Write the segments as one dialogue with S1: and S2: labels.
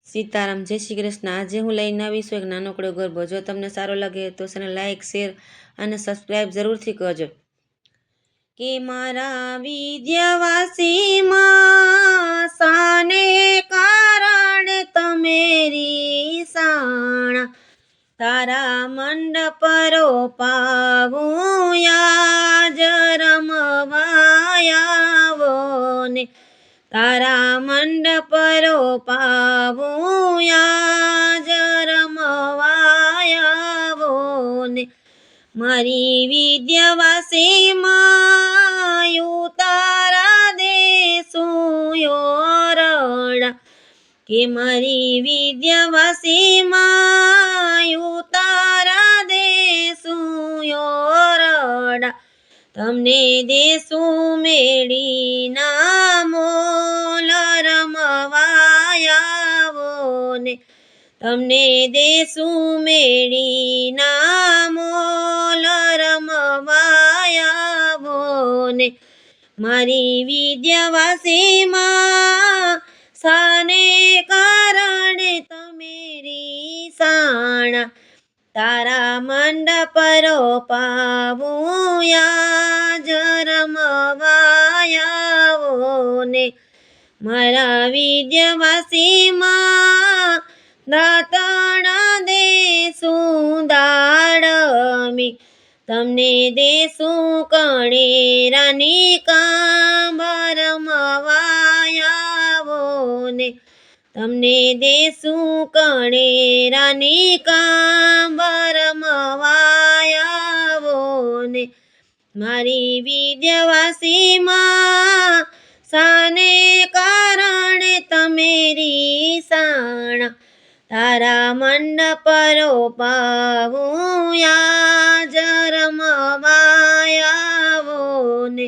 S1: સીતારામ, જય શ્રી કૃષ્ણ। આજે હું લઈને આવીશું એક નાનકડો ગરબો। જો તમને સારો લાગે તો ચેનલ લાઈક, શેર અને સબસ્ક્રાઈબ જરૂરથી કરજો। કે મારા વિદ્યાવાસીમાં શાને કારણે તમે રીસાણા, તારા મંડપ રોપાવું યાજ રમવાયાવો ને, તારા મંડપ રોપાવું યાજ રમવાયાવો ને, મારી વિદ્યાવાસીમાં ઉતારા દેશું યોરડા, કે મારી વિદ્યાવાસીમાં ઉતારા દેશું યોરડા, તમને દેશું મેળીના મોલ રમવાયાવો ને, તમને દેશું મેળીના મોલ રમવાયાવો ને, મારી વિદ્યાવાસીમાં શાને કારણે તમે રીસાણા, તારા મંડપ રોપાવું યાજ રમવાયાવો ને, મારા વિદ્યાવાસીમાં દાતણ દેશું દાડમી, તમને દેશું કણેરાની કાંબર રમવાયાવો ને, તમને દેશું કણેરાની કાંબર રમવાયાવો ને, મારી વિદ્યાવાસીમાં શાને કારણે તમે રીસાણા, તારા મંડપ રોપાવું યાજ રમવાયાવો ને,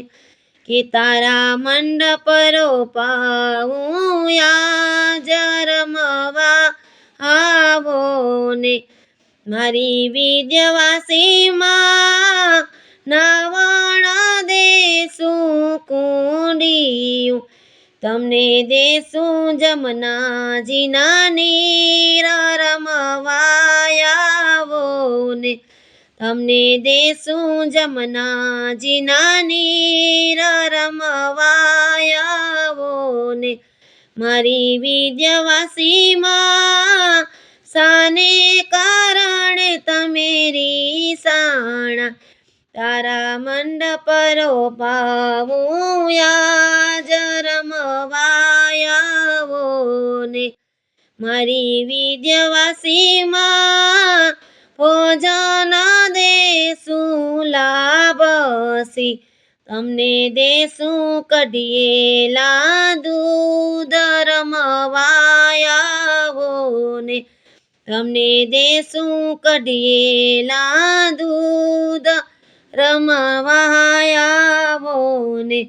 S1: કે તારા મંડપ રોપાવું યાજ રમવાયાવો ને, મારી વિદ્યાવાસીમાં નાવણ દેશું કુંડિયું, તમને દેશું જમનાજીના નીર રમવાયાવો ને, તમને દેશું જમનાજીના નીર રમવાયાવો ને, મારી વિદ્યાવાસીમાં શાને કારણે તમે રીસાણા, તારા મંડપ રોપાવું યાજ રમવાયાવો ને, મારી વિદ્યાવાસીમાં ભોજન દેશું લાભસી, તમને દેશું કઢિયેલા દૂધ રમવાયાવો ને, તમને દેશું કઢિયેલા દૂધ રમવાયાવો ને,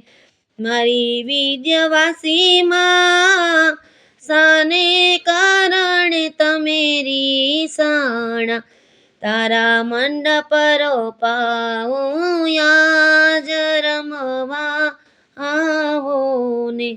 S1: મારી વિદ્યાવાસીમાં શાને કારણે તમે રીસાણા, તારા મંડપ રોપાવું યાજ રમવાયાવો ને।